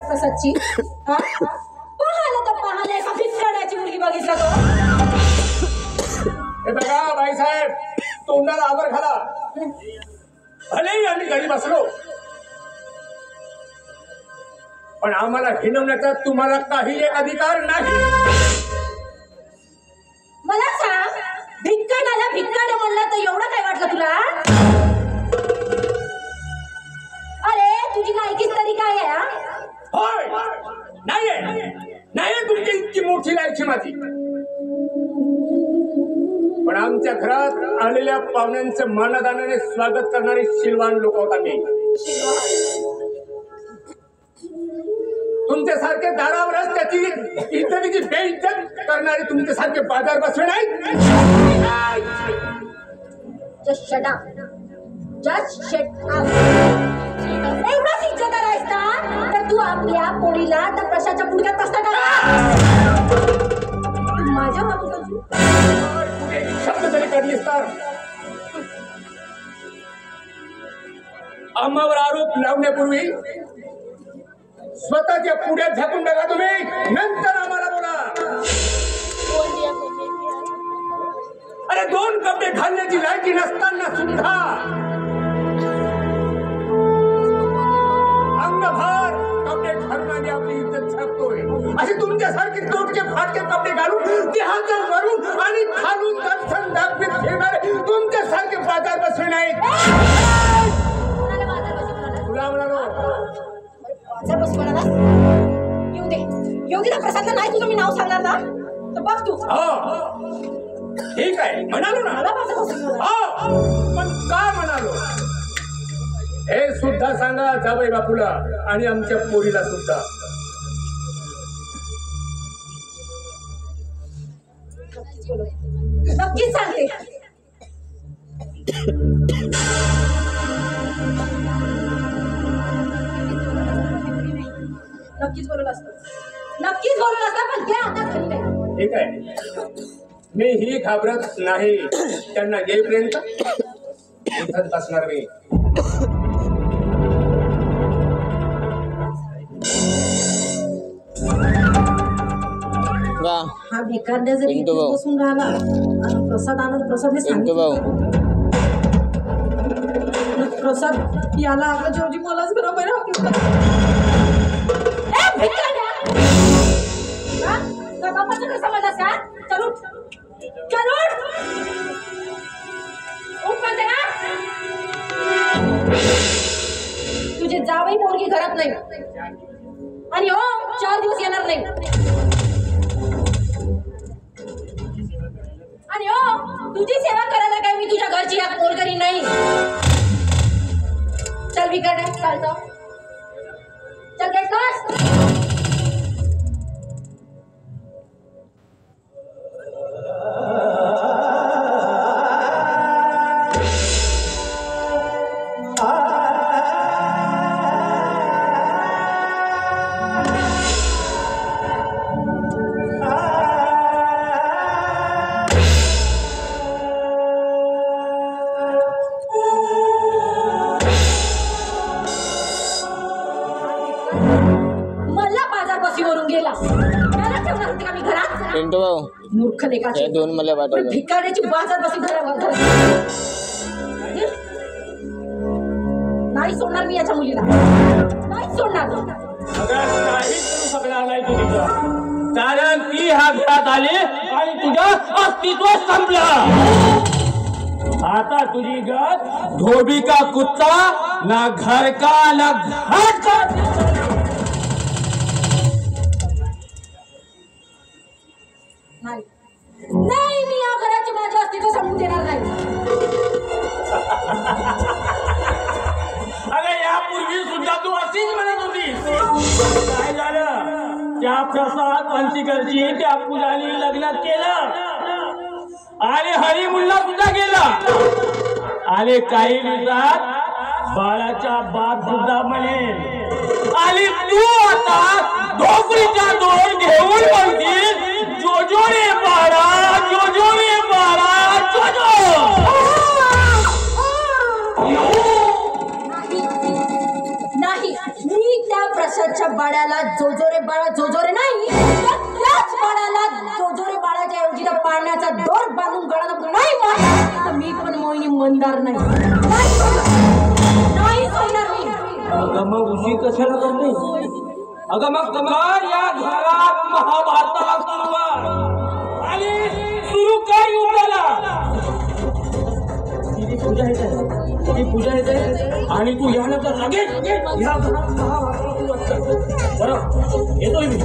प्रसादची पाहायला तर पाहायला एका भिक्काड्याची मुलगी बघितला तो. हे बघा बाईसाहेब, तोंडाला आवर घाला. भलेही आम्ही घरी बसलो, पण आम्हाला हिणवण्याचा तुम्हाला काही एक अधिकार नाही. मला सांग, भिक्काडाला भिक्काड म्हणलं तर एवढं काय वाटलं तुला? अरे तुझी लायकीच तरी काय आहे? होय, नाही तुमची इतकी मोठी लायकी माझी. पण आमच्या घरात आलेल्या पाहुण्यांचं मानादानाने स्वागत करणारे शिलवान लोक होत आम्ही. तुमच्यासारखे दारावरच त्याची इज्जतीची बेइज्जत करणारे तुमच्यासारखे बाजार बसवे नाही. Just shut up. Just shut up. एवढाच इज्जतदार आहेस ना, तर तू आपल्या पोरीला त्या प्रशाच्या पुढ्यात असता का? माझ्या बाजूला शब्द तरी काढलीस तर आम्हावर आरोप लावण्यापूर्वी स्वतःच्या पुढ्यात झाकून बघा तुम्ही, नंतर आम्हाला बोला. अरे 2 कपडे घालण्याची लायकी नसताना सुद्धा अंगभर कपडे घालून आम्ही आपली इज्जत छापतोय. असे तुमच्यासारखे तोटके फाटके कपडे घालून देहाचं वरून आणि खालून दर्शन दाखवीत फिरणारे तुमच्यासारखे बाजार बसवे नाहीत. तुला म्हणालो येऊ दे ना प्रसादला. नाही तुझं मी नाव सांगणार ना, तर बघ तू. ठीक आहे म्हणालो ना. पण काय म्हणालो हे सुद्धा सांगा जावई बापूला आणि आमच्या पोरीला सुद्धा. नक्कीच सांगते. नक्कीच बोलत असतं पण ते आता घरी नाही. ठीक आहे, मी ही घाबरत नाही. त्यांना येईपर्यंत इथंच बसणार मी. हा भिकारड्या जरी बसून राहिला आणि प्रसादने सांगितलं प्रसाद याला आपलं जेवजी मलाच बरोबर बापाचं कसं मला सांग. चलू तुझे जावई पोरगी घरात नाही आणि हो 4 दिवस येणार नाही. आणि हो तुझी सेवा करायला काय मी तुझ्या घरची या पोरगरी नाही. चल विकट चालतो. चल गेट क्लोज. मूर्ख लेखाचे 2 मला पाठवलं. भिकाऱ्याची बाजार बसून नाही सोडणार मी याच्या मुलीला. नाही सोडणार. काही करू शकणार नाही तू तिथं, कारण ती ह्या घरात आली आणि तुझं अस्तित्व संपलं. आता तुझी गत धोबी का कुत्ता, ना घर का ना घाट का. नाही मी या घराचे माझे अस्तित्व समजून देणार नाही. अरे यापूर्वी सुद्धा तू अशीच म्हणत होतीस. काय झालं? त्या प्रसाद पंचकरची त्या मुलाने लग्न केलं आणि हरिमुल्ला सुद्धा गेला. आणि काही दिवसात बाळाचा बाप सुद्धा म्हणेल. आणि तू आता ढोकरीचा दोर घेऊन म्हणतील जोजो रे बाळा, जोजो रे बाळा, जोजो. नाही मी त्या प्रसादच्या बाळ्याला बाळाला जोजोरे बाळा जोजोरे नाही, तर त्याच बाळाला जोजोरे बाळाच्या ऐवजी त्या पाळण्याचा दोर बांधून गळाला नाही मारला, तर मी पण मोहिनी मंदार नाही सोडणार मी. अगं मग उशी कशाला करते? अगं मग कर या घरात महाभारताला सुरुवात आणि सुरू काय युद्धाला. ती पूजा येते आणि तू यानंतर लगेच या घरात महाभारताला सुरुवात कर. बरं येतोय मी.